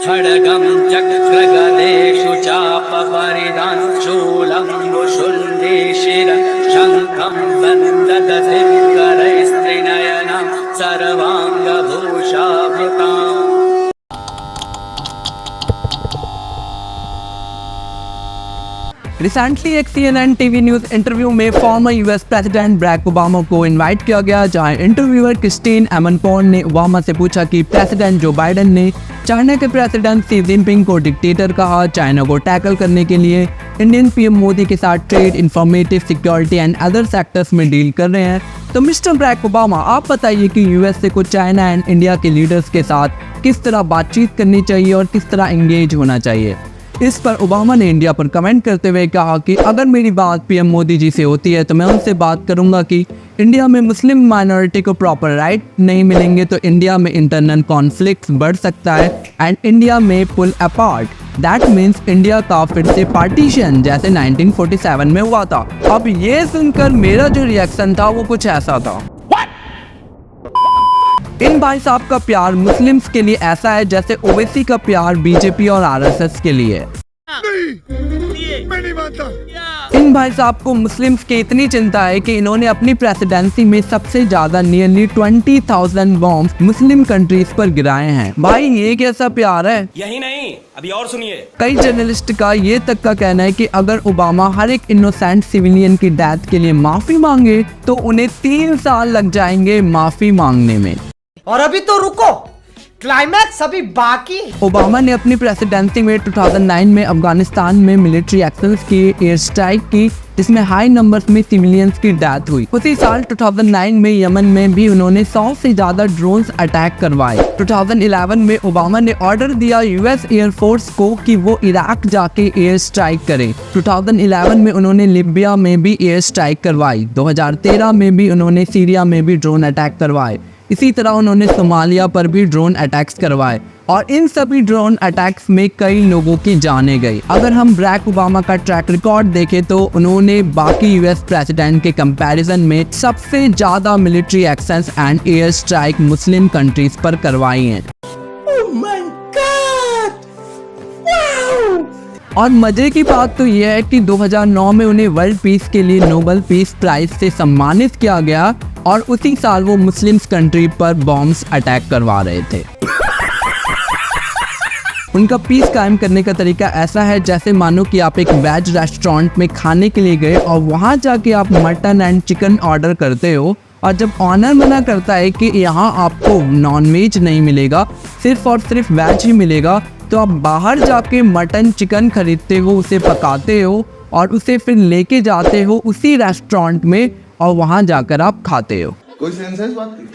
खड्गं चक्रगदेषु चापपरिधां शूलं मुशुण्डे शिरं शङ्खं बन्ददधिं करैस्त्रिनयनं सर्वाङ्गभूषावृताम्। रिसेंटली एक CNN टीवी न्यूज़ इंटरव्यू में former US president Barack Obama को इनवाइट किया गया, जहां इंटरव्यूअर क्रिस्टीन एमनपॉर्न ने ओबामा से पूछा कि प्रेसिडेंट जो बाइडेन ने चाइना के प्रेसिडेंट शी जिनपिंग को डिक्टेटर कहा। चाइना को टैकल करने के लिए इंडियन पीएम मोदी के साथ trade, informative, security and other sectors में डील कर रहे हैं। तो मिस्टर बराक ओबामा, आप बताइए कि यूएसए को चाइना एंड इंडिया के लीडर्स के साथ किस तरह बातचीत करनी चाहिए और किस तरह एंगेज होना चाहिए। इस पर ओबामा ने इंडिया पर कमेंट करते हुए कहा कि अगर मेरी बात पीएम मोदी जी से होती है तो मैं उनसे बात करूंगा कि इंडिया में मुस्लिम माइनॉरिटी को प्रॉपर राइट नहीं मिलेंगे तो इंडिया में इंटरनल कॉन्फ्लिक्ट बढ़ सकता है एंड इंडिया में पुल अपार्ट। दैट मीन्स इंडिया का फिर से पार्टीशन जैसे 1947 में हुआ था। अब ये सुनकर मेरा जो रिएक्शन था वो कुछ ऐसा था। इन भाई साहब का प्यार मुस्लिम्स के लिए ऐसा है जैसे ओवैसी का प्यार बीजेपी और आरएसएस के लिए। मैं नहीं मानता। इन भाई साहब को मुस्लिम्स की इतनी चिंता है कि इन्होंने अपनी प्रेसिडेंसी में सबसे ज्यादा नियरली 20,000 बॉम्ब मुस्लिम कंट्रीज पर गिराए हैं। भाई ये कैसा प्यार है? यही नहीं, अभी और सुनिए। कई जर्नलिस्ट का ये तक का कहना है कि अगर ओबामा हर एक इनोसेंट सिविलियन की डेथ के लिए माफी मांगे तो उन्हें 3 साल लग जाएंगे माफी मांगने में। और अभी तो रुको, क्लाइमैक्स अभी बाकी। ओबामा ने अपनी प्रेसिडेंसी में 2009 में अफगानिस्तान में मिलिट्री एक्शंस की, एयर स्ट्राइक की, जिसमें हाई नंबर्स में सिविलियंस की डेथ हुई। उसी साल 2009 में यमन में भी उन्होंने 100 से ज्यादा ड्रोन्स अटैक करवाए। 2011 में ओबामा ने ऑर्डर दिया यूएस एयरफोर्स को कि वो इराक जाके एयर स्ट्राइक करे। 2011 में उन्होंने लिबिया में भी एयर स्ट्राइक करवाई। 2013 में भी उन्होंने सीरिया में भी ड्रोन अटैक करवाए। इसी तरह उन्होंने सोमालिया पर भी ड्रोन अटैक्स करवाए और इन सभी ड्रोन अटैक्स में कई लोगों की जानें गई। अगर हम बराक ओबामा का ट्रैक रिकॉर्ड देखें तो उन्होंने बाकी यूएस प्रेसिडेंट के कंपैरिजन में सबसे ज्यादा military actions and air strike Muslim countries पर करवाई हैं। Oh my God! Wow! और मजे की बात तो यह है कि 2009 में उन्हें वर्ल्ड पीस के लिए नोबेल पीस प्राइज से सम्मानित किया गया और उसी साल वो मुस्लिम कंट्री पर बॉम्ब्स अटैक करवा रहे थे। उनका पीस कायम करने का तरीका ऐसा है जैसे मानो कि आप एक वेज रेस्टोरेंट में खाने के लिए गए और वहाँ जाके आप मटन एंड चिकन ऑर्डर करते हो और जब ऑनर मना करता है कि यहाँ आपको नॉनवेज नहीं मिलेगा, सिर्फ और सिर्फ वेज ही मिलेगा, तो आप बाहर जाके मटन चिकन खरीदते हो, उसे पकाते हो और उसे फिर लेके जाते हो उसी रेस्टोरेंट में और वहाँ जाकर आप खाते हो। कोई सेंस है इस बात की?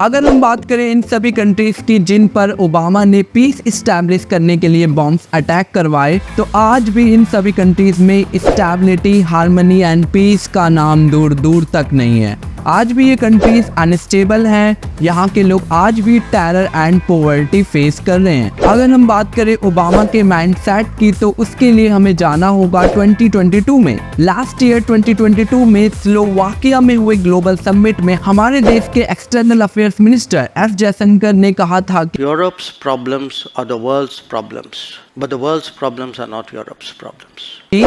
अगर हम बात करें इन सभी कंट्रीज की जिन पर ओबामा ने पीस इस्टेब्लिश करने के लिए बॉम्ब्स अटैक करवाए, तो आज भी इन सभी कंट्रीज में स्टेबिलिटी, हार्मनी एंड पीस का नाम दूर दूर तक नहीं है। आज भी ये कंट्रीज अनस्टेबल हैं। यहाँ के लोग आज भी टेरर एंड पॉवर्टी फेस कर रहे हैं। अगर हम बात करें ओबामा के माइंडसेट की तो उसके लिए हमें जाना होगा 2022 में। लास्ट ईयर 2022 में स्लोवाकिया में हुए ग्लोबल समिट में हमारे देश के external affairs minister S Jaishankar ने कहा था कि Europe's problems are the world's problems, but the world's problems are not Europe's problems.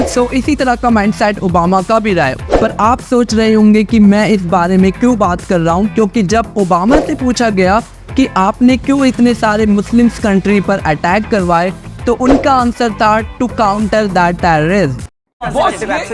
सो इसी तरह का माइंडसेट ओबामा का भी रहा है। पर आप सोच रहे होंगे कि मैं इस बारे में क्यों बात कर रहा हूँ, क्योंकि जब ओबामा से पूछा गया कि आपने क्यों इतने सारे मुस्लिम कंट्री पर अटैक करवाए तो उनका आंसर था टू काउंटर दैट टेररिज्म।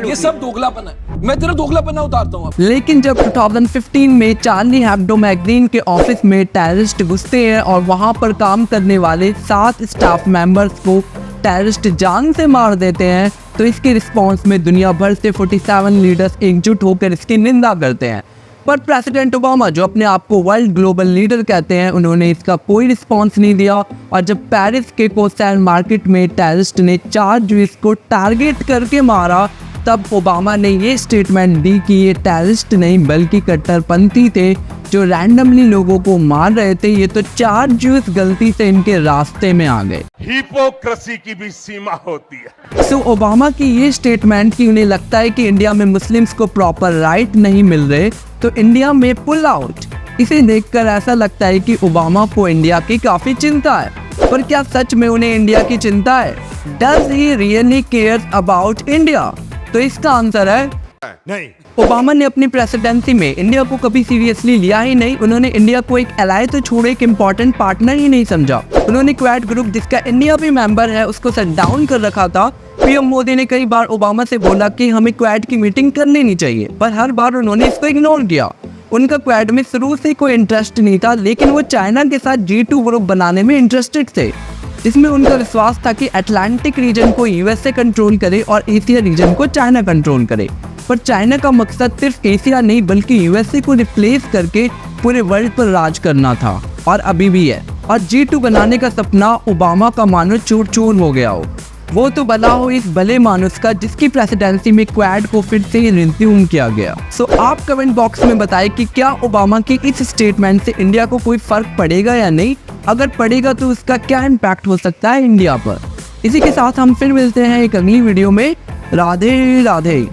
ये सब दोगलापन है, मैं तेरा दोगलापन उतारता हूँ। लेकिन जब 2015 में चार्ली हेब्डो मैगजीन के ऑफिस में टेररिस्ट घुसते हैं और वहां पर काम करने वाले 7 स्टाफ मेंबर्स को टेररिस्ट जान से मार देते हैं, तो इसके रिस्पांस में दुनिया भर से 47 लीडर्स एकजुट होकर इसकी निंदा करते हैं। पर प्रेसिडेंट ओबामा, जो अपने आप को वर्ल्ड ग्लोबल लीडर कहते हैं, उन्होंने इसका कोई रिस्पांस नहीं दिया। और जब पेरिस के कोस्टल मार्केट में टेररिस्ट ने 4 ज्यूस को टारगेट करके मारा, तब ओबामा ने ये स्टेटमेंट दी कि ये टेररिस्ट नहीं बल्कि कट्टरपंथी थे जो रैंडमली लोगों को मार रहे थे। ये तो 4 ज्यूस गलती से इनके रास्ते में आ गए। हिपोक्रेसी की भी सीमा होती है। सो ओबामा की ये स्टेटमेंट कि उन्हें लगता है कि इंडिया में मुस्लिम्स को प्रॉपर राइट नहीं मिल रहे तो इंडिया में पुल आउट, इसे देखकर ऐसा लगता है कि ओबामा को इंडिया की काफी चिंता है। पर क्या सच में उन्हें इंडिया की चिंता है? Does he really care about India? तो इसका आंसर है नहीं। ओबामा ने अपनी प्रेसिडेंसी में इंडिया को कभी सीरियसली लिया ही नहीं। उन्होंने इंडिया को एक एलाय तो छोड़े एक इम्पोर्टेंट पार्टनर ही नहीं समझा। उन्होंने क्वाड ग्रुप, जिसका इंडिया भी मेंबर है, उसको शट डाउन कर रखा था। पीएम मोदी ने कई बार ओबामा से बोला कि हमें क्वाड की मीटिंग कर लेनी चाहिए, पर हर बार उन्होंने इसको इग्नोर किया। उनका क्वाड में शुरू से कोई इंटरेस्ट नहीं था, लेकिन वो चाइना के साथ G2 ग्रुप बनाने में इंटरेस्टेड थे, जिसमें उनका विश्वास था कि अटलांटिक रीजन को यूएसए कंट्रोल करे और एशिया रीजन को चाइना कंट्रोल करे। पर चाइना का मकसद सिर्फ एशिया नहीं बल्कि यूएसए को रिप्लेस करके पूरे वर्ल्ड पर राज करना था, और अभी भी है। और G2 बनाने का सपना ओबामा का मानो चूर चूर हो गया हो। वो तो भला हो इस भले मानुस का जिसकी प्रेसिडेंसी में क्वाड को फिर से रिज्यूम किया गया। सो आप कमेंट बॉक्स में बताएं कि क्या ओबामा के इस स्टेटमेंट से इंडिया को कोई फर्क पड़ेगा या नहीं। अगर पड़ेगा तो उसका क्या इम्पैक्ट हो सकता है इंडिया पर। इसी के साथ हम फिर मिलते हैं एक अगली वीडियो में। राधे राधे।